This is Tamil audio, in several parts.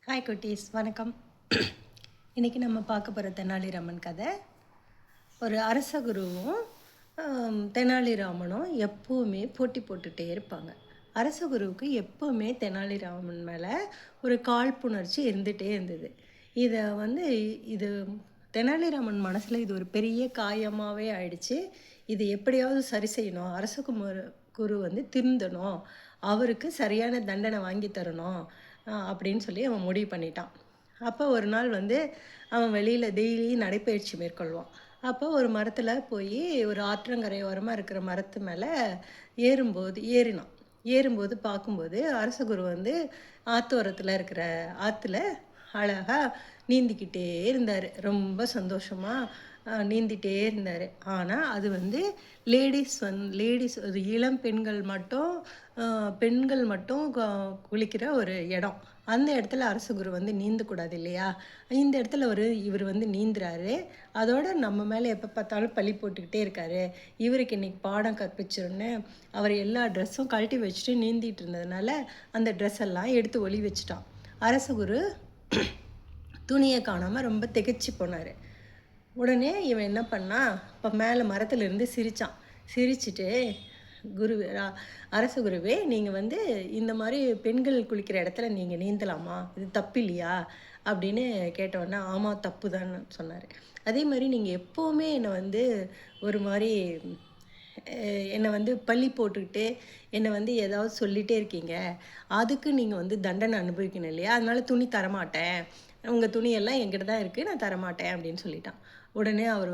ஹாய் குட்டீஸ், வணக்கம். இன்றைக்கி நம்ம பார்க்க போகிற தெனாலிராமன் கதை. ஒரு அரசகுருவும் தெனாலிராமனும் எப்போவுமே போட்டி போட்டுகிட்டே இருப்பாங்க. அரசகுருவுக்கு எப்போவுமே தெனாலிராமன் மேலே ஒரு காழ்ப்புணர்ச்சி இருந்துகிட்டே இருந்தது. இது தெனாலிராமன் மனசில் இது ஒரு பெரிய காயமாகவே ஆயிடுச்சு. இது எப்படியாவது சரி செய்யணும், குரு திருந்தணும், அவருக்கு சரியான தண்டனை வாங்கி தரணும் அப்படின்னு சொல்லி அவன் முடிவு பண்ணிட்டான். அப்போ ஒரு நாள் அவன் வெளியில் டெய்லியும் நடைப்பயிற்சி மேற்கொள்வான். அப்போ ஒரு மரத்தில் போய் ஒரு ஆற்றங்கரை ஓரமாக இருக்கிற மரத்து மேலே ஏறும்போது பார்க்கும்போது அரசகுரு ஆத்தோரத்தில் இருக்கிற ஆற்றுல அழகாக நீந்திக்கிட்டே இருந்தார். ரொம்ப சந்தோஷமாக நீந்திகிட்டே இருந்தார். ஆனால் அது லேடிஸ் ஒரு இளம் பெண்கள் மட்டும் குளிக்கிற ஒரு இடம். அந்த இடத்துல அரசகுரு நீந்தக்கூடாது இல்லையா? இந்த இடத்துல இவர் நீந்துறாரு. அதோட நம்ம மேலே எப்போ பார்த்தாலும் பழி போட்டுக்கிட்டே இருக்காரு. இவருக்கு இன்றைக்கி பாடம் கற்பிச்சோன்னு அவர் எல்லா ட்ரெஸ்ஸும் கழட்டி வச்சுட்டு நீந்திட்டு இருந்ததுனால அந்த ட்ரெஸ் எல்லாம் எடுத்து ஒளி வச்சுட்டான். அரசகுரு துணியை காணாமல் ரொம்ப திகைச்சு போனார். உடனே இவன் என்ன பண்ணான், இப்போ மேலே மரத்துலேருந்து சிரிச்சிட்டு, அரசகுருவே, நீங்கள் இந்த மாதிரி பெண்கள் குளிக்கிற இடத்துல நீங்கள் நீந்தலாமா? இது தப்பு இல்லையா அப்படின்னு கேட்டோன்னா, ஆமாம் தப்பு தான் சொன்னார். அதே மாதிரி நீங்கள் எப்போவுமே என்னை ஒரு மாதிரி என்னை பள்ளி போட்டுக்கிட்டு என்னை ஏதாவது சொல்லிகிட்டே இருக்கீங்க. அதுக்கு நீங்கள் தண்டனை அனுபவிக்கணும் இல்லையா? அதனால் துணி தரமாட்டேன், உங்கள் துணியெல்லாம் என்கிட்ட தான் இருக்குது, நான் தரமாட்டேன் அப்படின்னு சொல்லிட்டான். உடனே அவர்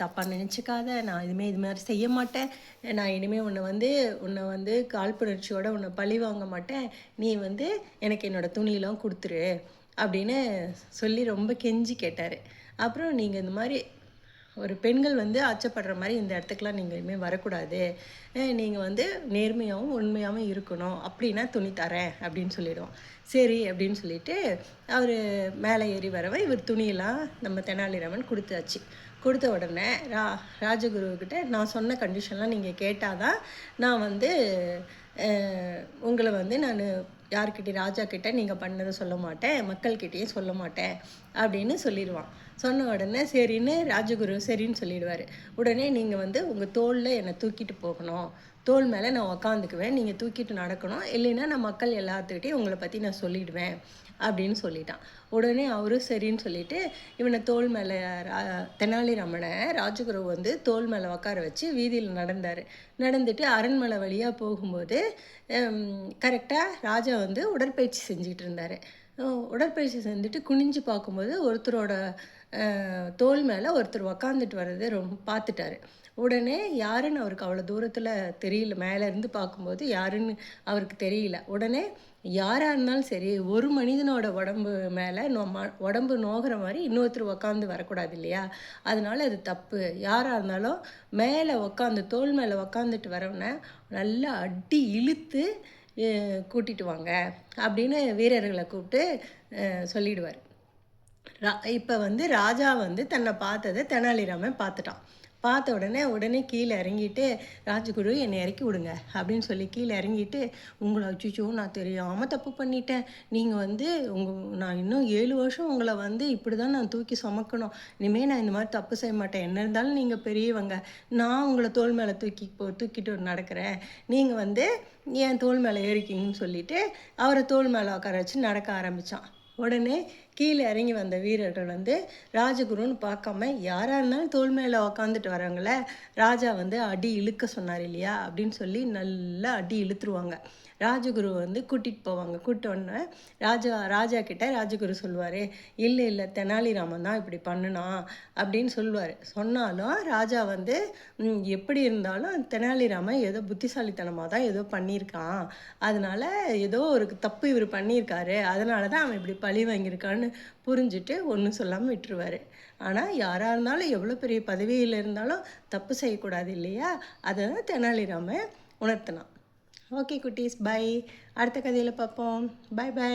தப்பாக நினச்சிக்காத, நான் இது மாதிரி செய்ய மாட்டேன், நான் இனிமேல் உன்னை காழ்ப்புணர்ச்சியோடு உன்னை பழி வாங்க மாட்டேன், நீ எனக்கு என்னோடய துணியெல்லாம் கொடுத்துரு அப்படின்னு சொல்லி ரொம்ப கெஞ்சி கேட்டார். அப்புறம் நீங்கள் இந்த மாதிரி ஒரு பெண்கள் அச்சப்படுற மாதிரி இந்த இடத்துக்குலாம் நீங்கள் இனிமேல் வரக்கூடாது, நீங்கள் நேர்மையாகவும் உண்மையாகவும் இருக்கணும், அப்படின்னா துணி தரேன் அப்படின்னு சொல்லிடுவோம். சரி அப்படின்னு சொல்லிட்டு அவர் மேலே ஏறி வரவ இவர் துணியெல்லாம் நம்ம தெனாலிராமன் கொடுத்தாச்சு. கொடுத்த உடனே ராஜகுருக்கிட்ட நான் சொன்ன கண்டிஷன்லாம் நீங்கள் கேட்டால் தான் நான் உங்களை நான் யார்கிட்ட ராஜா கிட்டே நீங்கள் பண்ணதை சொல்ல மாட்டேன், மக்கள்கிட்டையும் சொல்ல மாட்டேன் அப்படின்னு சொல்லிடுவான். சொன்ன உடனே சரின்னு ராஜகுரு சரின்னு சொல்லிடுவார். உடனே நீங்கள் உங்கள் தோளில் என்னை தூக்கிட்டு போகணும், தோல் மேலே நான் உக்காந்துக்குவேன், நீங்கள் தூக்கிட்டு நடக்கணும், இல்லைன்னா நான் மக்கள் எல்லாத்துக்கிட்டையும் உங்களை பற்றி நான் சொல்லிவிடுவேன் அப்படின்னு சொல்லிட்டான். உடனே அவரும் சரின்னு சொல்லிட்டு இவனை தோல் மேலே தெனாலிராமனை ராஜகுரு தோல் மேலே உட்கார வச்சு வீதியில் நடந்துட்டு அரண்மனை வழியாக போகும்போது கரெக்டாக ராஜா உடற்பயிற்சி செஞ்சிகிட்டு இருந்தார். உடற்பயிற்சி செஞ்சுட்டு குனிஞ்சு பார்க்கும்போது ஒருத்தரோட தோல் மேலே ஒருத்தர் உக்காந்துட்டு வர்றது ரொம்ப பார்த்துட்டாரு. உடனே யாருன்னு அவருக்கு அவ்வளோ தூரத்தில் தெரியல, மேலேருந்து பார்க்கும்போது யாருன்னு அவருக்கு தெரியல. உடனே யாராக இருந்தாலும் சரி, ஒரு மனிதனோட உடம்பு மேலே உடம்பு நோகிற மாதிரி இன்னொருத்தர் உக்காந்து வரக்கூடாது இல்லையா? அதனால அது தப்பு. யாராக இருந்தாலும் மேலே தோல் மேலே உக்காந்துட்டு வரவனை நல்லா அடி இழுத்து கூட்டிகிட்டு வாங்க அப்படின்னு வீரர்களை கூப்பிட்டு சொல்லிடுவார். இப்போ ராஜா தன்னை பார்த்ததை தெனாலிராமன் பார்த்துட்டான். பார்த்த உடனே கீழே இறங்கிட்டு, ராஜகுரு என்னை இறக்கி விடுங்க அப்படின்னு சொல்லி கீழே இறங்கிட்டு, உங்களை அச்சுச்சோ நான் தெரியாமல் தப்பு பண்ணிட்டேன், நீங்கள் நான் இன்னும் 7 வருஷம் உங்களை இப்படி தான் நான் தூக்கி சுமக்கணும், இனிமேல் நான் இந்த மாதிரி தப்பு செய்ய மாட்டேன், என்ன இருந்தாலும் நீங்கள் பெரியவங்க, நான் உங்களை தோல் மேலே தூக்கிட்டு நடக்கிறேன், நீங்கள் என் தோல் மேலே ஏறிக்கிங்கன்னு சொல்லிவிட்டு அவரை தோல் மேலே உட்கார வச்சு நடக்க ஆரம்பித்தான். உடனே கீழே இறங்கி வந்த வீரர்கள் ராஜகுருன்னு பார்க்காம யாராக இருந்தாலும் தோல் மேலே உக்காந்துட்டு வரவங்கள ராஜா அடி இழுக்க சொன்னார் இல்லையா அப்படின்னு சொல்லி நல்லா அடி இழுத்துருவாங்க. ராஜகுரு கூட்டிகிட்டு போவாங்க. கூப்பிட்டோன்னே ராஜா கிட்ட ராஜகுரு சொல்லுவார், இல்லை தெனாலிராமன் தான் இப்படி பண்ணுனான் அப்படின்னு சொல்லுவார். சொன்னாலும் ராஜா எப்படி இருந்தாலும் தெனாலிராமன் ஏதோ புத்திசாலித்தனமாக தான் ஏதோ பண்ணியிருக்கான், அதனால் ஏதோ ஒரு தப்பு இவர் பண்ணியிருக்காரு, அதனால தான் அவன் இப்படி பழி வாங்கியிருக்கான்னு புரிஞ்சுட்டு ஒன்றும் சொல்லாமல் விட்டுருவார். ஆனால் யாராக இருந்தாலும் எவ்வளோ பெரிய பதவியில் இருந்தாலும் தப்பு செய்யக்கூடாது இல்லையா? அதை தான் தெனாலிராமன் உணர்த்தினான். ஓகே குட்டீஸ், பை. அடுத்த கதையில் பார்ப்போம். பை.